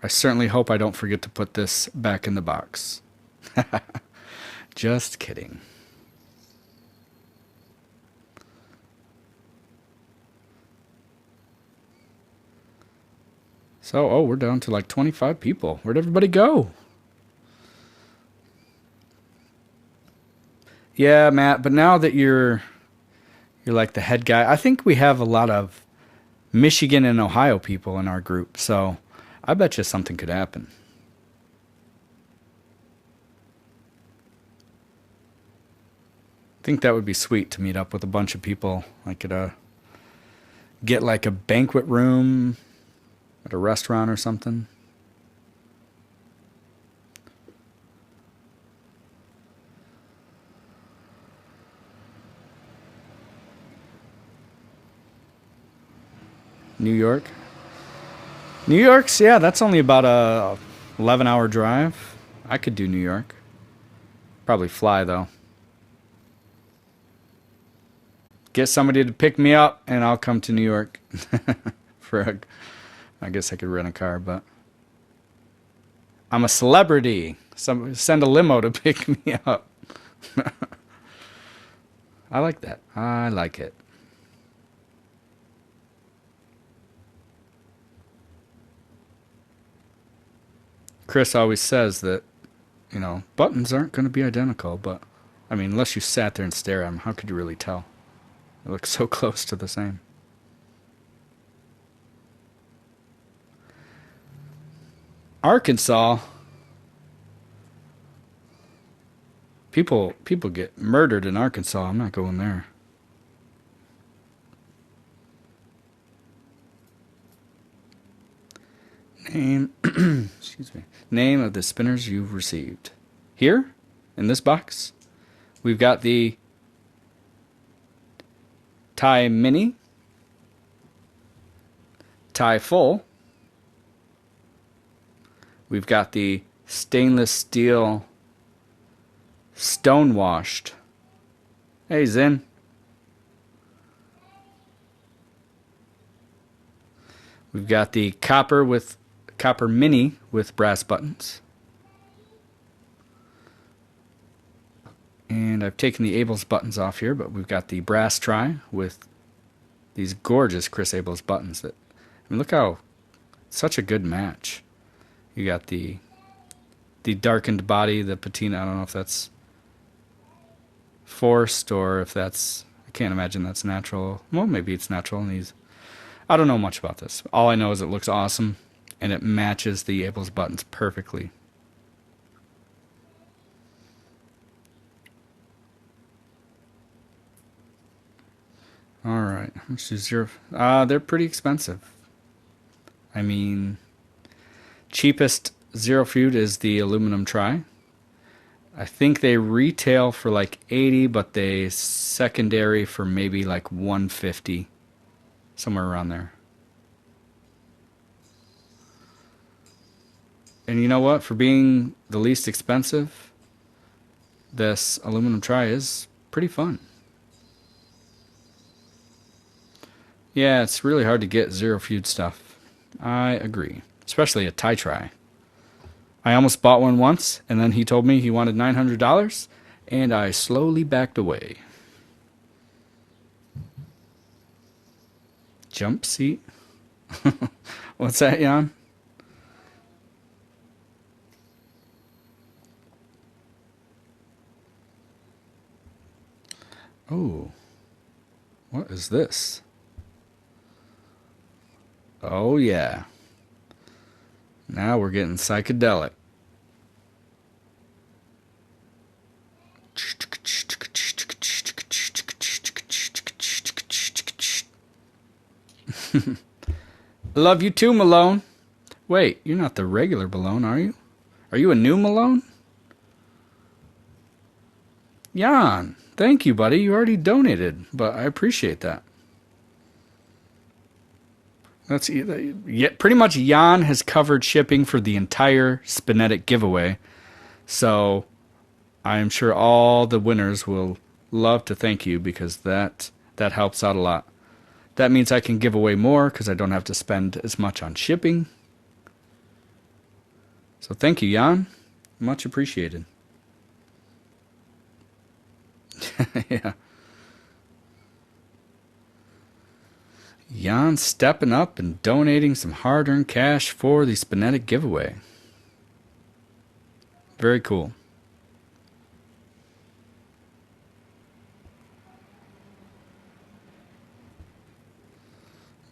A: I certainly hope I don't forget to put this back in the box. Just kidding. So, we're down to like 25 people. Where'd everybody go? Yeah, Matt, but now that you're like the head guy, I think we have a lot of Michigan and Ohio people in our group, so I bet you something could happen. I think that would be sweet to meet up with a bunch of people. Like get like a banquet room at a restaurant or something. New York. New York's, yeah, that's only about a 11-hour drive. I could do New York. Probably fly though. Get somebody to pick me up and I'll come to New York. I guess I could rent a car, but I'm a celebrity. Send a limo to pick me up. I like that. I like it. Chris always says that, buttons aren't going to be identical, but, I mean, unless you sat there and stare at them, how could you really tell? They look so close to the same. Arkansas. People get murdered in Arkansas. I'm not going there. Name, excuse me. Name of the spinners you've received. Here, in this box, we've got the Tie Mini, Tie Full. We've got the stainless steel stone washed. Hey, Zen. We've got the copper mini with brass buttons. And I've taken the Abels buttons off here, but we've got the brass try with these gorgeous Chris Abels buttons. Look how, such a good match. You got the darkened body, the patina. I don't know if that's forced or if that's, I can't imagine that's natural. Well, maybe it's natural in these. I don't know much about this. All I know is it looks awesome and it matches the Abels buttons perfectly. All right. How much is zero? They're pretty expensive. I mean, cheapest zero food is the aluminum try. I think they retail for like 80, but they secondary for maybe like 150, somewhere around there. And you know what? For being the least expensive, this aluminum try is pretty fun. Yeah, it's really hard to get zero feud stuff. I agree. Especially a tie try. I almost bought one once, and then he told me he wanted $900, and I slowly backed away. Jump seat? What's that, Jan? Oh, what is this? Oh, yeah. Now we're getting psychedelic. Love you too, Malone. Wait, you're not the regular Malone, are you? Are you a new Malone? Jan, thank you, buddy. You already donated, but I appreciate that. That's pretty much Jan has covered shipping for the entire Spinetic giveaway. So I'm sure all the winners will love to thank you because that helps out a lot. That means I can give away more because I don't have to spend as much on shipping. So thank you, Jan. Much appreciated. Yeah. Jan stepping up and donating some hard-earned cash for the Spinetic giveaway. Very cool.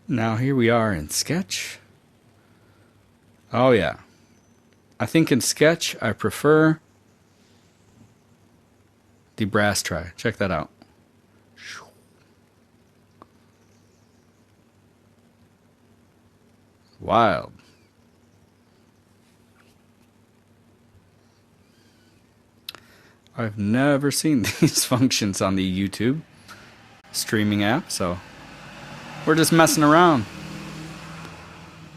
A: Now here we are in Sketch. Oh yeah. I think in Sketch I prefer the brass try. Check that out. Wild. I've never seen these functions on the YouTube streaming app, so we're just messing around.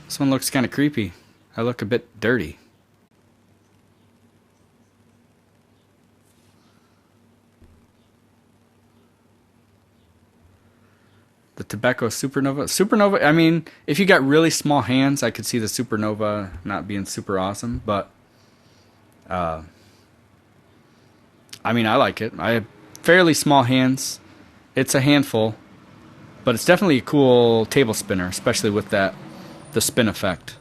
A: This one looks kind of creepy. I look a bit dirty. The Tobacco Supernova. Supernova, I mean, if you got really small hands, I could see the Supernova not being super awesome, but I mean, I like it. I have fairly small hands. It's a handful, but it's definitely a cool table spinner, especially with the spin effect.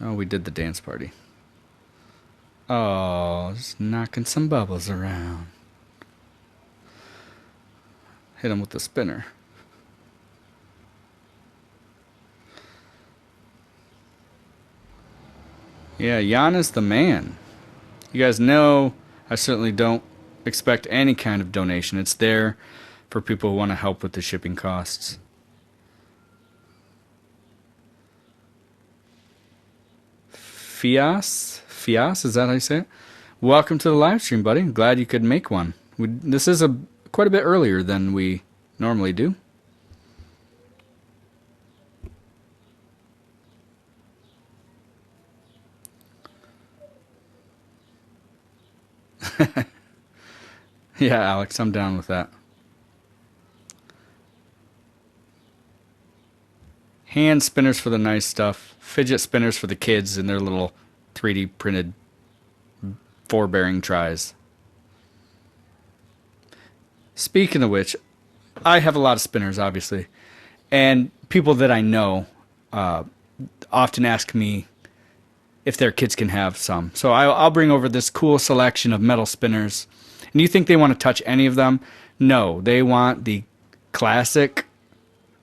A: Oh, we did the dance party. Oh, just knocking some bubbles around. Hit him with the spinner. Yeah, Jan is the man. You guys know I certainly don't expect any kind of donation. It's there for people who want to help with the shipping costs. Fias, is that how you say it? Welcome to the live stream, buddy. Glad you could make one. This is quite a bit earlier than we normally do. Yeah, Alex, I'm down with that. Hand spinners for the nice stuff. Fidget spinners for the kids and their little 3D printed four-bearing tries. Speaking of which, I have a lot of spinners, obviously. And people that I know often ask me if their kids can have some. So I'll bring over this cool selection of metal spinners. And you think they want to touch any of them? No, they want the classic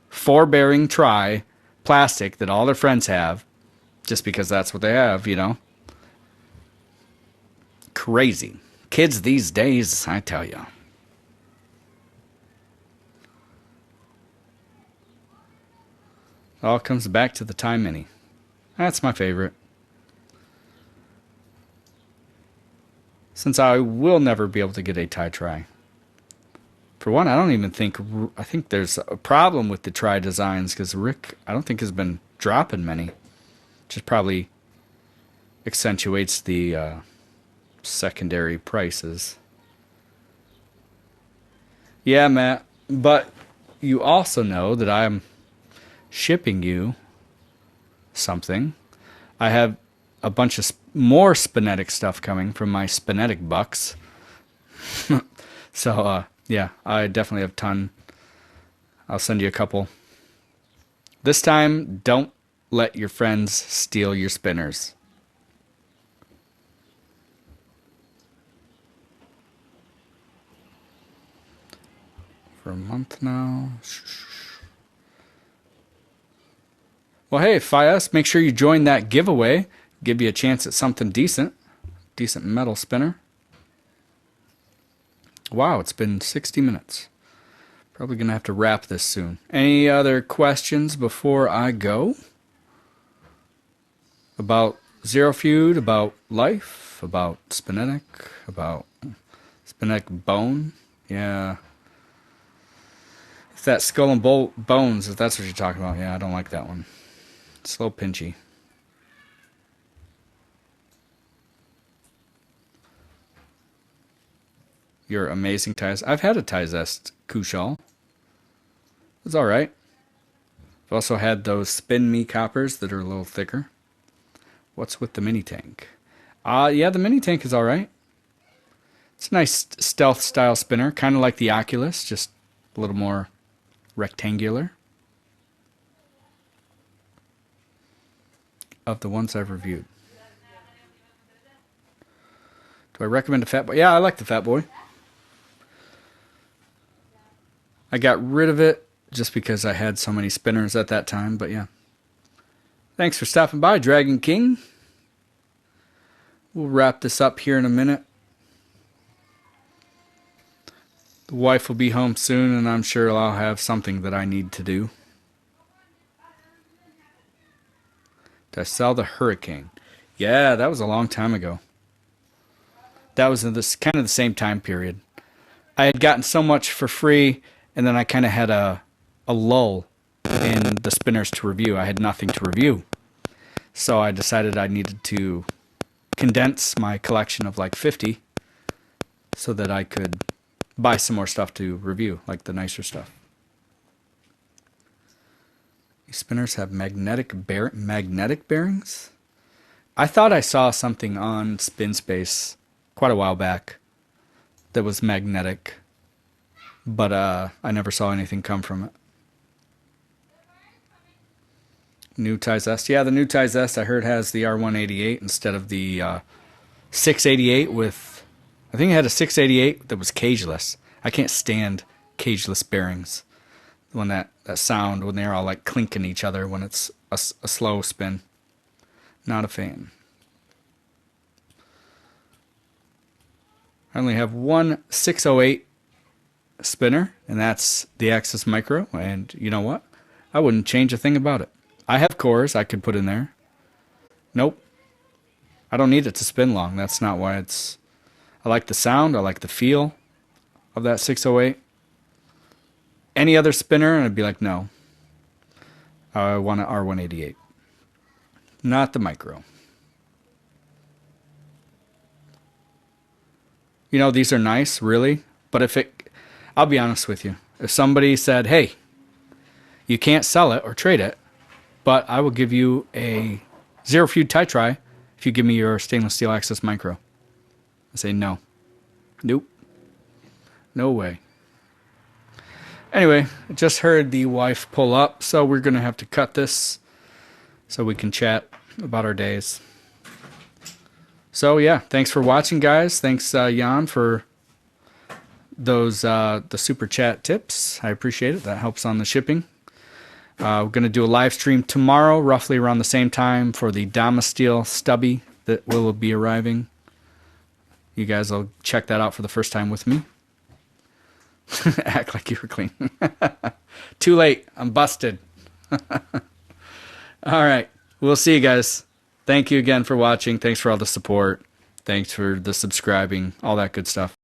A: four-bearing try plastic that all their friends have, just because that's what they have, you know. Crazy. Kids these days, I tell you. It all comes back to the Thai Mini. That's my favorite. Since I will never be able to get a Thai Tri. For one, I don't even think... I think there's a problem with the Tri designs because Rick, I don't think, has been dropping many. Which probably accentuates the secondary prices. Yeah, Matt. But you also know that I'm shipping you something. I have a bunch of more Spinetic stuff coming from my Spinetic bucks. So, yeah, I definitely have a ton. I'll send you a couple. This time, don't let your friends steal your spinners. For a month now. Well, hey, Fias, make sure you join that giveaway. Give you a chance at something decent. Decent metal spinner. Wow, it's been 60 minutes. Probably going to have to wrap this soon. Any other questions before I go? About Zero Feud, about life, about Spinetic, about Spinetic bone? Yeah. If that skull and bones, if that's what you're talking about, yeah, I don't like that one. It's a little pinchy. Your amazing ties. I've had a Tizest Kushal. It's alright. I've also had those Spin Me coppers that are a little thicker. What's with the mini tank? Yeah, the mini tank is alright. It's a nice stealth style spinner, kind of like the Oculus, just a little more rectangular. Of the ones I've reviewed. Do I recommend a Fat Boy? Yeah, I like the Fat Boy. I got rid of it just because I had so many spinners at that time, but yeah. Thanks for stopping by, Dragon King. We'll wrap this up here in a minute. The wife will be home soon, and I'm sure I'll have something that I need to do. Did I sell the Hurricane? Yeah, that was a long time ago. That was in this kind of the same time period. I had gotten so much for free, and then I kind of had a lull in the spinners to review. I had nothing to review. So I decided I needed to condense my collection of like 50 so that I could buy some more stuff to review, like the nicer stuff. These spinners have magnetic bearings? I thought I saw something on SpinSpace quite a while back that was magnetic, but I never saw anything come from it. New Tizest. Yeah, the new Tizest I heard has the R188 instead of the 688 with... I think it had a 688 that was cageless. I can't stand cageless bearings. When that sound, when they're all like clinking each other when it's a slow spin. Not a fan. I only have one 608 spinner, and that's the Axis Micro, and you know what? I wouldn't change a thing about it. I have cores I could put in there. Nope. I don't need it to spin long. That's not why it's... I like the sound. I like the feel of that 608. Any other spinner, and I'd be like, no. I want an R188. Not the Micro. You know, these are nice, really. But if it... I'll be honest with you. If somebody said, hey, you can't sell it or trade it, but I will give you a Zero Feud Thai Tri if you give me your stainless steel Axis Micro. I say no. Nope. No way. Anyway, I just heard the wife pull up, so we're going to have to cut this so we can chat about our days. So yeah, thanks for watching, guys. Thanks, Jan, for those the super chat tips. I appreciate it. That helps on the shipping. We're going to do a live stream tomorrow, roughly around the same time, for the Damasteel Stubby that will be arriving. You guys will check that out for the first time with me. Act like you were clean. Too late. I'm busted. All right. We'll see you guys. Thank you again for watching. Thanks for all the support. Thanks for the subscribing, all that good stuff.